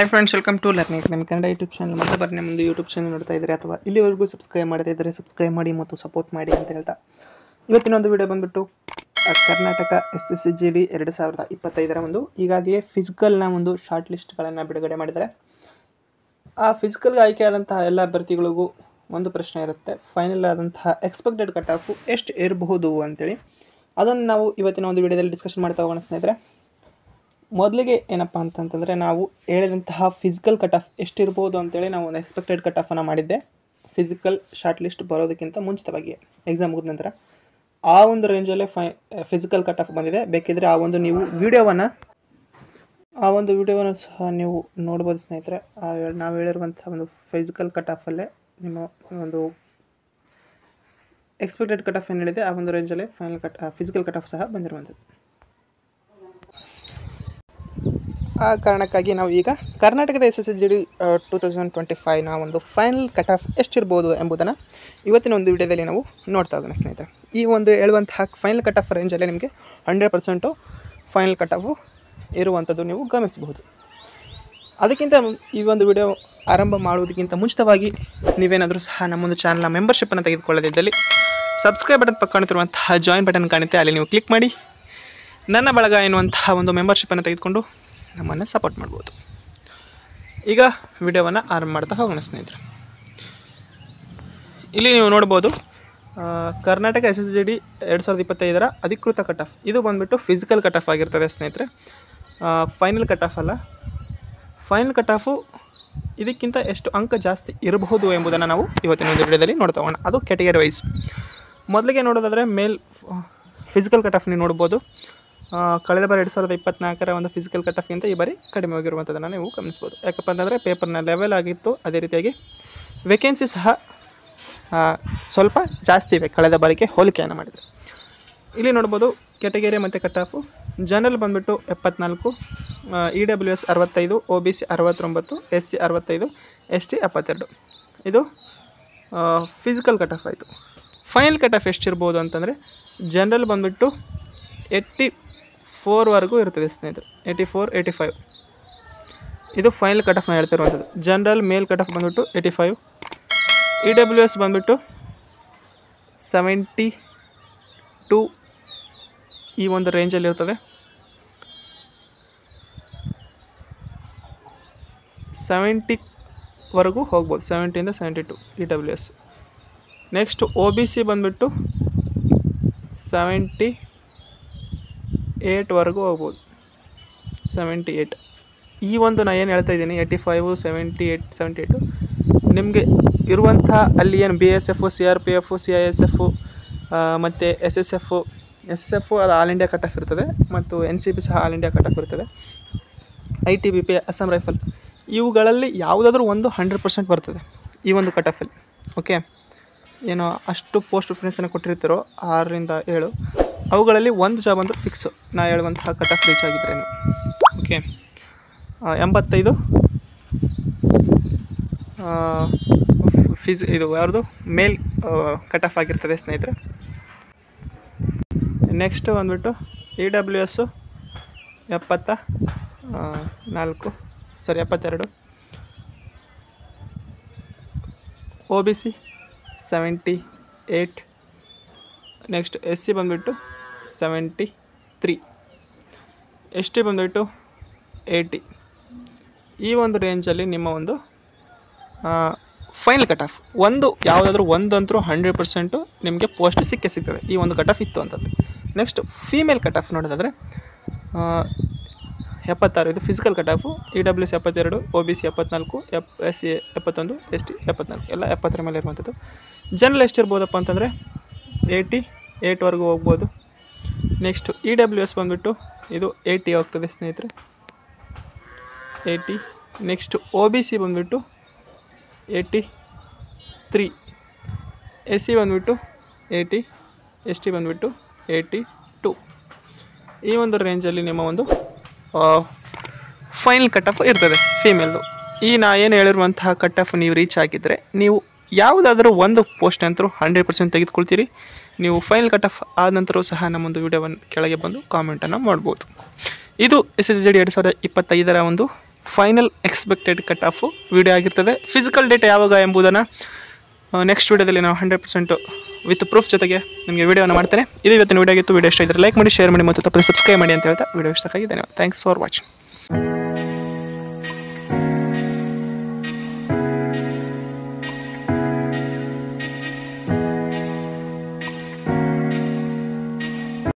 Hi friends, welcome to learning ನಿಮ್ಮ Kannada YouTube channel. ಮತ್ತೆ ಬರ್ನೇ ಮುಂದೆ ಯೂಟ್ಯೂಬ್ ಚಾನಲ್ ನೋಡ್ತಾ ಇದ್ದಾರೆ ಅಥವಾ ಇಲ್ಲಿವರೆಗೂ ಸಬ್ಸ್ಕ್ರೈಬ್ ಮಾಡದೇ ಇದ್ದರೆ ಸಬ್ಸ್ಕ್ರೈಬ್ ಮಾಡಿ ಮತ್ತು ಸಪೋರ್ಟ್ ಮಾಡಿ ಅಂತ ಹೇಳ್ತಾ ಇವತ್ತಿನ ಒಂದು ವಿಡಿಯೋ ಬಂದುಬಿಟ್ಟು ಕರ್ನಾಟಕ SSGD 2025 ಒಂದು ಈಗಾಗಲೇ ಫಿಸಿಕಲ್ನ ಒಂದು ಶಾರ್ಟ್ ಲಿಸ್ಟ್ಗಳನ್ನು ಬಿಡುಗಡೆ ಮಾಡಿದ್ದಾರೆ. ಆ ಫಿಸಿಕಲ್ಗೆ ಆಯ್ಕೆಯಾದಂತಹ ಎಲ್ಲ ಅಭ್ಯರ್ಥಿಗಳಿಗೂ ಒಂದು ಪ್ರಶ್ನೆ ಇರುತ್ತೆ, ಫೈನಲ್ ಆದಂತಹ ಎಕ್ಸ್ಪೆಕ್ಟೆಡ್ ಕಟ್ ಆಫು ಎಷ್ಟು ಇರಬಹುದು ಅಂತೇಳಿ. ಅದನ್ನು ನಾವು ಇವತ್ತಿನ ಒಂದು ವಿಡಿಯೋದಲ್ಲಿ ಡಿಸ್ಕಷನ್ ಮಾಡ್ತಾ ಹೋಗೋಣ ಸ್ನೇಹಿತರೆ. ಮೊದಲಿಗೆ ಏನಪ್ಪ ಅಂತಂತಂದರೆ, ನಾವು ಹೇಳಿದಂತಹ ಫಿಸಿಕಲ್ ಕಟ್ ಆಫ್ ಎಷ್ಟಿರ್ಬೋದು ಅಂತೇಳಿ ನಾವು ಒಂದು ಎಕ್ಸ್ಪೆಕ್ಟೆಡ್ ಕಟ್ ಆಫನ್ನು ಮಾಡಿದ್ದೆ. ಫಿಸಿಕಲ್ ಶಾರ್ಟ್ ಲಿಸ್ಟ್ ಬರೋದಕ್ಕಿಂತ ಮುಂಚಿತವಾಗಿ ಎಕ್ಸಾಮ್ ಮುಗಿದ ನಂತರ ಆ ಒಂದು ರೇಂಜಲ್ಲೇ ಫಿಸಿಕಲ್ ಕಟ್ ಆಫ್ ಬಂದಿದೆ. ಬೇಕಿದ್ದರೆ ಆ ಒಂದು ವಿಡಿಯೋವನ್ನು ಸಹ ನೀವು ನೋಡ್ಬೋದು ಸ್ನೇಹಿತರೆ. ನಾವು ಹೇಳಿರುವಂಥ ಒಂದು ಫಿಸಿಕಲ್ ಕಟ್ ಆಫಲ್ಲೇ ನಿಮ್ಮ ಒಂದು ಎಕ್ಸ್ಪೆಕ್ಟೆಡ್ ಕಟ್ ಆಫ್ ಏನು ಹೇಳಿದೆ ಆ ಒಂದು ರೇಂಜಲ್ಲೇ ಫಿಸಿಕಲ್ ಕಟ್ ಆಫ್ ಸಹ ಬಂದಿರುವಂಥದ್ದು. ಆ ಕಾರಣಕ್ಕಾಗಿ ನಾವು ಈಗ ಕರ್ನಾಟಕದ SSGD 2025ನ ಒಂದು ಫೈನಲ್ ಕಟ್ ಆಫ್ ಎಷ್ಟಿರ್ಬೋದು ಎಂಬುದನ್ನು ಇವತ್ತಿನ ಒಂದು ವಿಡಿಯೋದಲ್ಲಿ ನಾವು ನೋಡ್ತಾ ಹೋಗೋಣ ಸ್ನೇಹಿತರೆ. ಈ ಒಂದು ಹೇಳುವಂತಹ ಫೈನಲ್ ಕಟ್ ಆಫ್ ರೇಂಜಲ್ಲೇ ನಿಮಗೆ 100% ಫೈನಲ್ ಕಟ್ ಆಫು ಇರುವಂಥದ್ದು ನೀವು ಗಮನಿಸಬಹುದು. ಅದಕ್ಕಿಂತ ಈ ಒಂದು ವಿಡಿಯೋ ಆರಂಭ ಮಾಡುವುದಕ್ಕಿಂತ ಮುಂಚಿತವಾಗಿ ನೀವೇನಾದರೂ ಸಹ ನಮ್ಮೊಂದು ಚಾನಲ್ನ ಮೆಂಬರ್ಶಿಪ್ಪನ್ನು ತೆಗೆದುಕೊಳ್ಳದಿದ್ದಲ್ಲಿ ಸಬ್ಸ್ಕ್ರೈಬ್ ಬಟನ್ ಪಕ್ಕ ಕಾಣುತ್ತಿರುವಂತಹ ಜಾಯಿನ್ ಬಟನ್ ಕಾಣುತ್ತೆ, ಅಲ್ಲಿ ನೀವು ಕ್ಲಿಕ್ ಮಾಡಿ ನನ್ನ ಬಳಗ ಎನ್ನುವಂತಹ ಒಂದು ಮೆಂಬರ್ಶಿಪ್ಪನ್ನು ತೆಗೆದುಕೊಂಡು ನಮ್ಮನ್ನು ಸಪೋರ್ಟ್ ಮಾಡ್ಬೋದು. ಈಗ ವಿಡಿಯೋವನ್ನು ಆರಂಭ ಮಾಡ್ತಾ ಹೋಗೋಣ ಸ್ನೇಹಿತರೆ. ಇಲ್ಲಿ ನೀವು ನೋಡ್ಬೋದು ಕರ್ನಾಟಕ SSGD 2025 ಅಧಿಕೃತ ಕಟ್ ಆಫ್. ಇದು ಬಂದುಬಿಟ್ಟು ಫಿಸಿಕಲ್ ಕಟ್ ಆಫ್ ಆಗಿರ್ತದೆ ಸ್ನೇಹಿತರೆ, ಫೈನಲ್ ಕಟ್ ಆಫ್ ಅಲ್ಲ. ಫೈನಲ್ ಕಟ್ ಆಫು ಇದಕ್ಕಿಂತ ಎಷ್ಟು ಅಂಕ ಜಾಸ್ತಿ ಇರಬಹುದು ಎಂಬುದನ್ನು ನಾವು ಇವತ್ತಿನ ಒಂದು ವಿಡಿಯೋದಲ್ಲಿ ನೋಡ್ತಾ ಹೋಗೋಣ. ಅದು ಕ್ಯಾಟಗರಿ ವೈಸ್. ಮೊದಲಿಗೆ ನೋಡೋದಾದರೆ ಫಿಸಿಕಲ್ ಕಟ್ ಆಫ್ ನೀವು ನೋಡ್ಬೋದು. ಕಳೆದ ಬಾರಿ 2024 ಒಂದು ಫಿಸಿಕಲ್ ಕಟ್ ಆಫ್ಗಿಂತ ಈ ಬಾರಿ ಕಡಿಮೆ ಹೋಗಿರುವಂಥದ್ದನ್ನು ನೀವು ಗಮನಿಸ್ಬೋದು. ಯಾಕಪ್ಪ ಅಂತಂದರೆ ಪೇಪರ್ನ ಲೆವೆಲ್ ಆಗಿತ್ತು, ಅದೇ ರೀತಿಯಾಗಿ ವೇಕೆನ್ಸಿ ಸಹ ಸ್ವಲ್ಪ ಜಾಸ್ತಿ ಇವೆ ಕಳೆದ ಬಾರಿಗೆ ಹೋಲಿಕೆಯನ್ನು ಮಾಡಿದರೆ. ಇಲ್ಲಿ ನೋಡ್ಬೋದು ಕ್ಯಾಟಗರಿ ಮತ್ತು ಕಟ್ ಆಫು. ಜನರಲ್ ಬಂದುಬಿಟ್ಟು 74, EWS 65, OBC 69, SC 65, ST 72. ಇದು ಫಿಸಿಕಲ್ ಕಟ್ ಆಫ್ ಆಯಿತು. ಫೈನಲ್ ಕಟ್ ಆಫ್ ಎಷ್ಟಿರ್ಬೋದು ಅಂತಂದರೆ, ಜನರಲ್ ಬಂದುಬಿಟ್ಟು 84ವರೆಗೂ ಇರ್ತದೆ ಸ್ನೇಹಿತರೆ. 84, 85 ಇದು ಫೈನಲ್ ಕಟ್ ಆಫ್ನ ಹೇಳ್ತಿರುವಂಥದ್ದು. ಜನರಲ್ ಮೇಲ್ ಕಟ್ ಆಫ್ ಬಂದುಬಿಟ್ಟು 85, EWS ಬಂದುಬಿಟ್ಟು 72 ಈ ಒಂದು ರೇಂಜಲ್ಲಿ ಇರ್ತದೆ. 70ವರೆಗೂ ಹೋಗ್ಬೋದು, 70ಇಂದ 72 EWS. ನೆಕ್ಸ್ಟ್ OBC ಬಂದುಬಿಟ್ಟು 78ವರೆಗೂ ಹೋಗ್ಬೋದು, 78. ಈ ಒಂದು ನಾನು ಏನು ಹೇಳ್ತಾ ಇದ್ದೀನಿ 85, 78, 78 ನಿಮಗೆ ಇರುವಂಥ ಅಲ್ಲಿ ಏನು BSF, CRPF, CISF ಮತ್ತು SSF ಅದು ಆಲ್ ಇಂಡಿಯಾ ಕಟ್ ಆಫ್ ಇರ್ತದೆ, ಮತ್ತು NCP ಸಹ ಆಲ್ ಇಂಡಿಯಾ ಕಟ್ ಆಫ್ ಇರ್ತದೆ. ITBP, ಅಸ್ಸಾಂ ರೈಫಲ್ ಇವುಗಳಲ್ಲಿ ಯಾವುದಾದ್ರೂ ಒಂದು 100% ಬರ್ತದೆ ಈ ಒಂದು ಕಟ್ ಆಫಲ್ಲಿ. ಓಕೆ, ಏನೋ ಅಷ್ಟು ಪೋಸ್ಟ್ ಪ್ರಿಫರೆನ್ಸನ್ನು ಕೊಟ್ಟಿರ್ತಾರೋ 6ರಿಂದ 7, ಅವುಗಳಲ್ಲಿ ಒಂದು ಜಾಬ್ ಅಂದ್ರೆ ಫಿಕ್ಸು. ನಾ ಹೇಳುವಂತಹ ಕಟ್ ಆಫ್ ರೀಚ್ ಆಗಿದ್ರೇನು. ಓಕೆ, 85 ಇದು ಯಾರ್ದು ಮೇಲ್ ಕಟ್ ಆಫ್ ಆಗಿರ್ತದೆ ಸ್ನೇಹಿತರೆ. ನೆಕ್ಸ್ಟ್ ಬಂದುಬಿಟ್ಟು EWS 72, OBC 78, ನೆಕ್ಸ್ಟ್ SC ಬಂದುಬಿಟ್ಟು 73, ST ಬಂದುಬಿಟ್ಟು 80. ಈ ಒಂದು ರೇಂಜಲ್ಲಿ ನಿಮ್ಮ ಒಂದು ಫೈನಲ್ ಕಟ್ ಆಫ್ ಯಾವುದಾದ್ರೂ ಒಂದಂತರೂ 100% ನಿಮಗೆ ಪೋಸ್ಟ್ ಸಿಗ್ತದೆ. ಈ ಒಂದು ಕಟ್ ಆಫ್ ಇತ್ತು ಅಂತಂದರೆ. ನೆಕ್ಸ್ಟ್ ಫೀಮೇಲ್ ಕಟ್ ಆಫ್ ನೋಡೋದಾದರೆ 76 ಇದು physical cut off. EWS 72, OBC 74, SC 71, ST 74 ಎಲ್ಲ 70 ಮೇಲೆ ಇರುವಂಥದ್ದು. ಜನರಲ್ ಎಷ್ಟಿರ್ಬೋದಪ್ಪ ಅಂತಂದರೆ 88ವರೆಗೂ ಹೋಗ್ಬೋದು. ನೆಕ್ಸ್ಟ್ EWS ಬಂದುಬಿಟ್ಟು ಇದು 80 ಹೋಗ್ತದೆ ಸ್ನೇಹಿತರೆ, 80. ನೆಕ್ಸ್ಟ್ OBC ಬಂದುಬಿಟ್ಟು 83, SC ಬಂದುಬಿಟ್ಟು 80, ST ಬಂದುಬಿಟ್ಟು 82. ಈ ಒಂದು ರೇಂಜಲ್ಲಿ ನಿಮ್ಮ ಒಂದು ಫೈನಲ್ ಕಟ್ ಆಫ್ ಇರ್ತದೆ ಫೀಮೇಲ್ದು. ನಾ ಏನು ಹೇಳಿರುವಂತಹ ಕಟ್ ಆಫ್ ನೀವು ರೀಚ್ ಆಗಿದ್ದರೆ ನೀವು ಯಾವುದಾದ್ರೂ ಒಂದು ಪೋಸ್ಟ್ ಅಂತರೂ 100% ತೆಗೆದುಕೊಳ್ತೀರಿ. ನೀವು ಫೈನಲ್ ಕಟ್ ಆಫ್ ಆದ ನಂತರವೂ ಸಹ ನಮ್ಮೊಂದು ವಿಡಿಯೋವನ್ನು ಕೆಳಗೆ ಬಂದು ಕಾಮೆಂಟನ್ನು ಮಾಡ್ಬೋದು. ಇದು SSGD 2025 ಒಂದು final expected cut off video ಆಗಿರ್ತದೆ. ಫಿಸಿಕಲ್ ಡೇಟ್ ಯಾವಾಗ ಎಂಬುದನ್ನು ನೆಕ್ಸ್ಟ್ ವೀಡಿಯೋದಲ್ಲಿ ನಾವು 100% ವಿತ್ ಪ್ರೂಫ್ ಜೊತೆಗೆ ನಿಮಗೆ ವೀಡಿಯೋನ ಮಾಡ್ತೇನೆ. ಇದು ಇವತ್ತಿನ ವೀಡಿಯೋ ಆಗಿತ್ತು. ವೀಡಿಯೋ ಇಷ್ಟ ಇದ್ದರೆ ಲೈಕ್ ಮಾಡಿ, ಶೇರ್ ಮಾಡಿ ಮತ್ತು ತಪ್ಪದೆ ಸಬ್ಸ್ಕ್ರೈಬ್ ಮಾಡಿ ಅಂತ ಹೇಳ್ತಾ ವೀಡಿಯೋ ಇಷ್ಟಕ್ಕಾಗಿ ಧನ್ಯವಾದ. Thanks for watching.